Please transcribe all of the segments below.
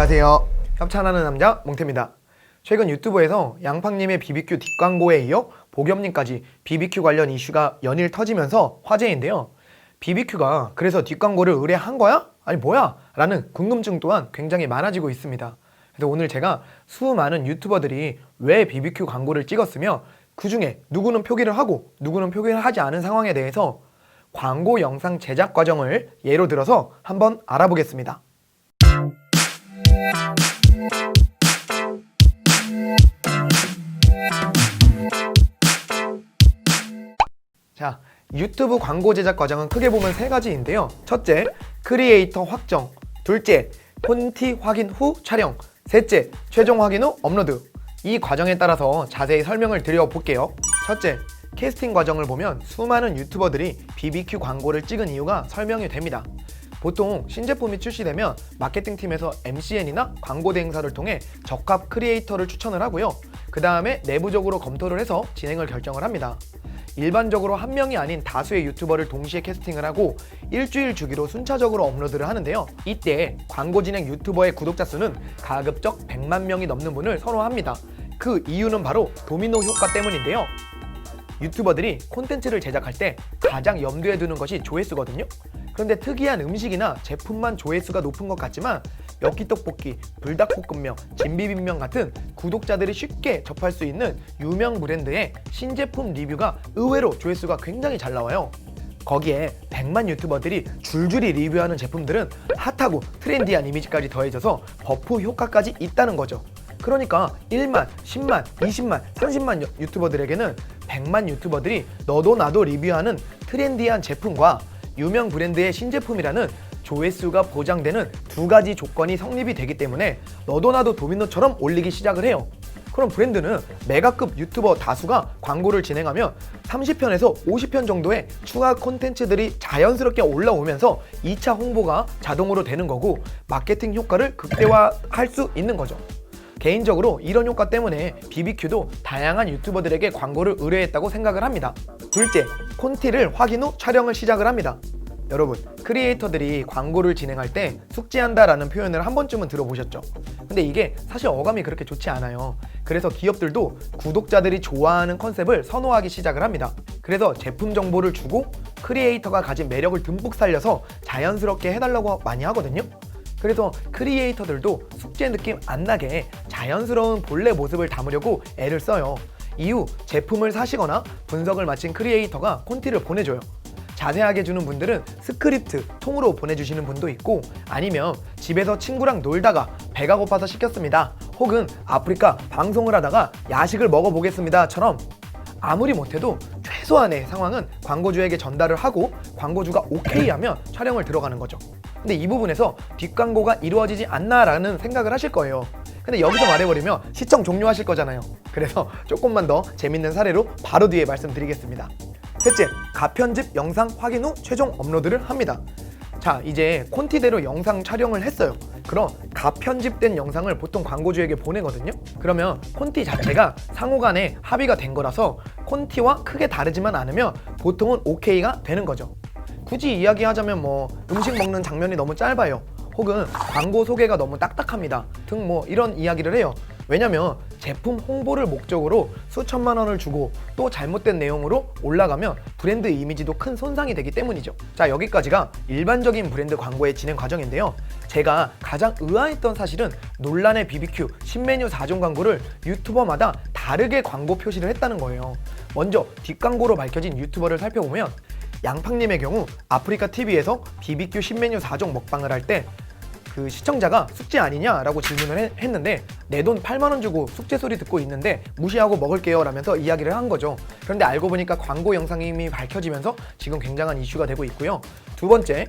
안녕하세요. 협찬하는 남자 몽태입니다. 최근 유튜브에서 양팡님의 BBQ 뒷광고에 이어 보겸님까지 BBQ 관련 이슈가 연일 터지면서 화제인데요. BBQ가 그래서 뒷광고를 의뢰한 거야? 아니 뭐야? 라는 궁금증 또한 굉장히 많아지고 있습니다. 그래서 오늘 제가 수많은 유튜버들이 왜 BBQ 광고를 찍었으며 그 중에 누구는 표기를 하고 누구는 표기를 하지 않은 상황에 대해서 광고 영상 제작 과정을 예로 들어서 한번 알아보겠습니다. 자, 유튜브 광고 제작 과정은 크게 보면 세 가지인데요. 첫째, 크리에이터 확정. 둘째, 콘티 확인 후 촬영. 셋째, 최종 확인 후 업로드. 이 과정에 따라서 자세히 설명을 드려볼게요. 첫째, 캐스팅 과정을 보면 수많은 유튜버들이 BBQ 광고를 찍은 이유가 설명이 됩니다. 보통 신제품이 출시되면 마케팅팀에서 MCN이나 광고 대행사를 통해 적합 크리에이터를 추천을 하고요. 그 다음에 내부적으로 검토를 해서 진행을 결정을 합니다. 일반적으로 한 명이 아닌 다수의 유튜버를 동시에 캐스팅을 하고 일주일 주기로 순차적으로 업로드를 하는데요. 이때 광고 진행 유튜버의 구독자 수는 가급적 100만 명이 넘는 분을 선호합니다. 그 이유는 바로 도미노 효과 때문인데요. 유튜버들이 콘텐츠를 제작할 때 가장 염두에 두는 것이 조회수거든요. 그런데 특이한 음식이나 제품만 조회수가 높은 것 같지만 엽기떡볶이, 불닭볶음면, 진비빔면 같은 구독자들이 쉽게 접할 수 있는 유명 브랜드의 신제품 리뷰가 의외로 조회수가 굉장히 잘 나와요. 거기에 100만 유튜버들이 줄줄이 리뷰하는 제품들은 핫하고 트렌디한 이미지까지 더해져서 버프 효과까지 있다는 거죠. 그러니까 1만, 10만, 20만, 30만 유튜버들에게는 100만 유튜버들이 너도 나도 리뷰하는 트렌디한 제품과 유명 브랜드의 신제품이라는 조회수가 보장되는 두 가지 조건이 성립이 되기 때문에 너도 나도 도미노처럼 올리기 시작을 해요. 그럼 브랜드는 메가급 유튜버 다수가 광고를 진행하면 30편에서 50편 정도의 추가 콘텐츠들이 자연스럽게 올라오면서 2차 홍보가 자동으로 되는 거고 마케팅 효과를 극대화할 수 있는 거죠. 개인적으로 이런 효과 때문에 BBQ도 다양한 유튜버들에게 광고를 의뢰했다고 생각을 합니다. 둘째, 콘티를 확인 후 촬영을 시작을 합니다. 여러분, 크리에이터들이 광고를 진행할 때 숙지한다라는 표현을 한 번쯤은 들어보셨죠? 근데 이게 사실 어감이 그렇게 좋지 않아요. 그래서 기업들도 구독자들이 좋아하는 컨셉을 선호하기 시작을 합니다. 그래서 제품 정보를 주고 크리에이터가 가진 매력을 듬뿍 살려서 자연스럽게 해달라고 많이 하거든요. 그래서 크리에이터들도 숙제 느낌 안 나게 자연스러운 본래 모습을 담으려고 애를 써요. 이후 제품을 사시거나 분석을 마친 크리에이터가 콘티를 보내줘요. 자세하게 주는 분들은 스크립트 통으로 보내주시는 분도 있고 아니면 집에서 친구랑 놀다가 배가 고파서 시켰습니다. 혹은 아프리카 방송을 하다가 야식을 먹어보겠습니다처럼 아무리 못해도 최소한의 상황은 광고주에게 전달을 하고 광고주가 오케이 하면 촬영을 들어가는 거죠. 근데 이 부분에서 뒷광고가 이루어지지 않나라는 생각을 하실 거예요. 근데 여기서 말해버리면 시청 종료하실 거잖아요. 그래서 조금만 더 재밌는 사례로 바로 뒤에 말씀드리겠습니다. 셋째, 가편집 영상 확인 후 최종 업로드를 합니다. 자, 이제 콘티대로 영상 촬영을 했어요. 그럼 가편집된 영상을 보통 광고주에게 보내거든요. 그러면 콘티 자체가 상호간에 합의가 된 거라서 콘티와 크게 다르지만 않으면 보통은 오케이가 되는 거죠. 굳이 이야기하자면 음식 먹는 장면이 너무 짧아요. 혹은 광고 소개가 너무 딱딱합니다. 등 이런 이야기를 해요. 왜냐면 제품 홍보를 목적으로 수천만 원을 주고 또 잘못된 내용으로 올라가면 브랜드 이미지도 큰 손상이 되기 때문이죠. 자, 여기까지가 일반적인 브랜드 광고의 진행 과정인데요. 제가 가장 의아했던 사실은 논란의 BBQ 신메뉴 4종 광고를 유튜버마다 다르게 광고 표시를 했다는 거예요. 먼저 뒷광고로 밝혀진 유튜버를 살펴보면 양팡님의 경우 아프리카 TV에서 BBQ 신메뉴 4종 먹방을 할 때 그 시청자가 숙제 아니냐라고 질문을 했는데 내 돈 8만 원 주고 숙제 소리 듣고 있는데 무시하고 먹을게요 라면서 이야기를 한 거죠. 그런데 알고 보니까 광고 영상이 이미 밝혀지면서 지금 굉장한 이슈가 되고 있고요. 두 번째,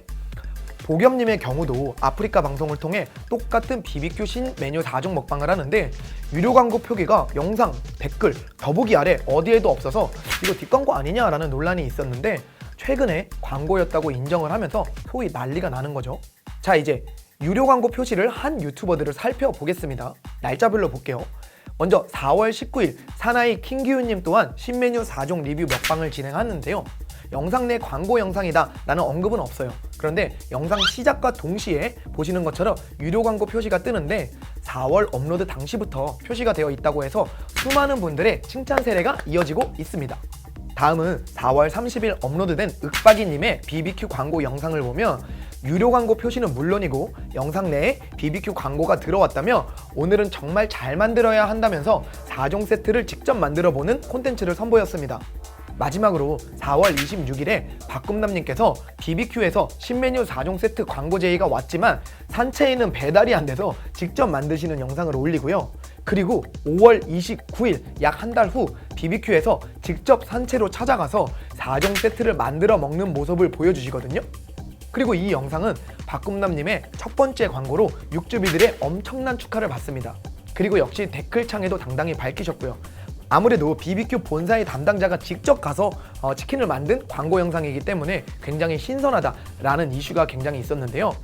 보겸님의 경우도 아프리카 방송을 통해 똑같은 BBQ 신 메뉴 4종 먹방을 하는데 유료 광고 표기가 영상, 댓글, 더보기 아래 어디에도 없어서 이거 뒷광고 아니냐라는 논란이 있었는데 최근에 광고였다고 인정을 하면서 소위 난리가 나는 거죠. 자, 이제 유료 광고 표시를 한 유튜버들을 살펴보겠습니다. 날짜별로 볼게요. 먼저 4월 19일 사나이 킹기훈님 또한 신메뉴 4종 리뷰 먹방을 진행하는데요. 영상 내 광고 영상이다 라는 언급은 없어요. 그런데 영상 시작과 동시에 보시는 것처럼 유료 광고 표시가 뜨는데 4월 업로드 당시부터 표시가 되어 있다고 해서 수많은 분들의 칭찬 세례가 이어지고 있습니다. 다음은 4월 30일 업로드된 윽박이님의 BBQ 광고 영상을 보면 유료 광고 표시는 물론이고 영상 내에 BBQ 광고가 들어왔다며 오늘은 정말 잘 만들어야 한다면서 4종 세트를 직접 만들어보는 콘텐츠를 선보였습니다. 마지막으로 4월 26일에 박꿈남님께서 BBQ에서 신메뉴 4종 세트 광고 제의가 왔지만 산채에는 배달이 안 돼서 직접 만드시는 영상을 올리고요. 그리고 5월 29일 약 한 달 후 BBQ에서 직접 산채로 찾아가서 4종 세트를 만들어 먹는 모습을 보여주시거든요. 그리고 이 영상은 박꿈남님의 첫 번째 광고로 육주비들의 엄청난 축하를 받습니다. 그리고 역시 댓글창에도 당당히 밝히셨고요. 아무래도 BBQ 본사의 담당자가 직접 가서 치킨을 만든 광고 영상이기 때문에 굉장히 신선하다라는 이슈가 굉장히 있었는데요.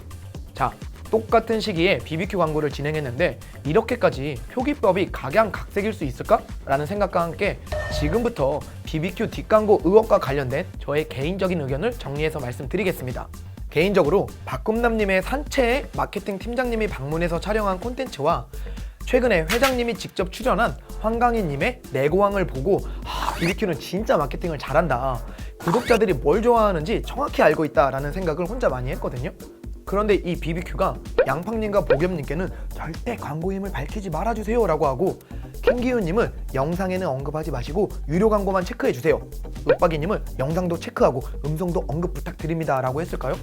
자, 똑같은 시기에 BBQ 광고를 진행했는데 이렇게까지 표기법이 각양각색일 수 있을까? 라는 생각과 함께 지금부터 BBQ 뒷광고 의혹과 관련된 저의 개인적인 의견을 정리해서 말씀드리겠습니다. 개인적으로 박꿈남님의 산채의 마케팅 팀장님이 방문해서 촬영한 콘텐츠와 최근에 회장님이 직접 출연한 황강희님의 내고왕을 보고 BBQ는 진짜 마케팅을 잘한다. 구독자들이 뭘 좋아하는지 정확히 알고 있다라는 생각을 혼자 많이 했거든요. 그런데 이 BBQ가 양팡님과 보겸님께는 절대 광고임을 밝히지 말아주세요 라고 하고 김기훈님은 영상에는 언급하지 마시고 유료 광고만 체크해주세요. 윽박이님은 영상도 체크하고 음성도 언급 부탁드립니다 라고 했을까요?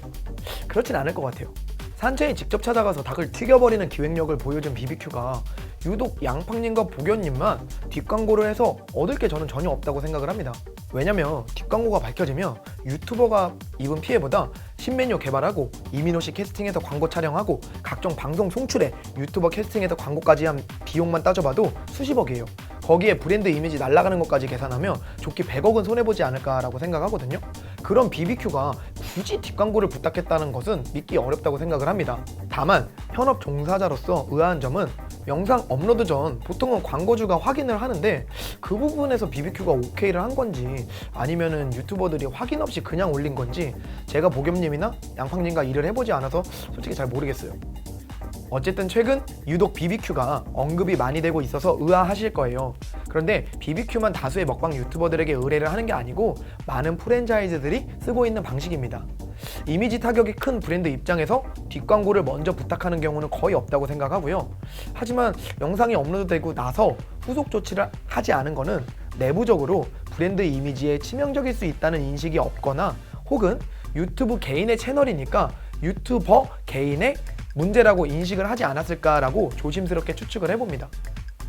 그렇진 않을 것 같아요. 산채에 직접 찾아가서 닭을 튀겨버리는 기획력을 보여준 BBQ가 유독 양팡님과 보겸님만 뒷광고를 해서 얻을 게 저는 전혀 없다고 생각을 합니다. 왜냐면 뒷광고가 밝혀지면 유튜버가 입은 피해보다 신메뉴 개발하고 이민호 씨 캐스팅해서 광고 촬영하고 각종 방송 송출에 유튜버 캐스팅해서 광고까지 한 비용만 따져봐도 수십억이에요. 거기에 브랜드 이미지 날아가는 것까지 계산하면 좋게 100억은 손해보지 않을까라고 생각하거든요. 그런 BBQ가 굳이 뒷광고를 부탁했다는 것은 믿기 어렵다고 생각을 합니다. 다만 현업 종사자로서 의아한 점은 영상 업로드 전 보통은 광고주가 확인을 하는데 그 부분에서 BBQ가 오케이를 한 건지 아니면은 유튜버들이 확인 없이 그냥 올린 건지 제가 보겸님이나 양팡님과 일을 해보지 않아서 솔직히 잘 모르겠어요. 어쨌든 최근 유독 BBQ가 언급이 많이 되고 있어서 의아하실 거예요. 그런데 BBQ만 다수의 먹방 유튜버들에게 의뢰를 하는 게 아니고 많은 프랜차이즈들이 쓰고 있는 방식입니다. 이미지 타격이 큰 브랜드 입장에서 뒷광고를 먼저 부탁하는 경우는 거의 없다고 생각하고요. 하지만 영상이 업로드되고 나서 후속 조치를 하지 않은 거는 내부적으로 브랜드 이미지에 치명적일 수 있다는 인식이 없거나 혹은 유튜브 개인의 채널이니까 유튜버 개인의 문제라고 인식을 하지 않았을까라고 조심스럽게 추측을 해봅니다.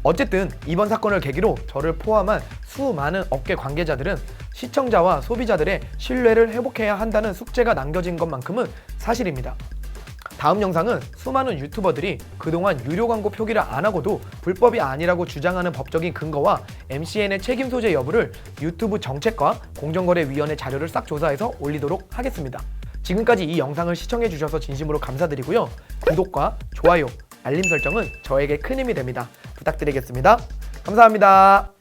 어쨌든 이번 사건을 계기로 저를 포함한 수많은 업계 관계자들은 시청자와 소비자들의 신뢰를 회복해야 한다는 숙제가 남겨진 것만큼은 사실입니다. 다음 영상은 수많은 유튜버들이 그동안 유료 광고 표기를 안 하고도 불법이 아니라고 주장하는 법적인 근거와 MCN의 책임 소재 여부를 유튜브 정책과 공정거래위원회 자료를 싹 조사해서 올리도록 하겠습니다. 지금까지 이 영상을 시청해주셔서 진심으로 감사드리고요. 구독과 좋아요, 알림 설정은 저에게 큰 힘이 됩니다. 부탁드리겠습니다. 감사합니다.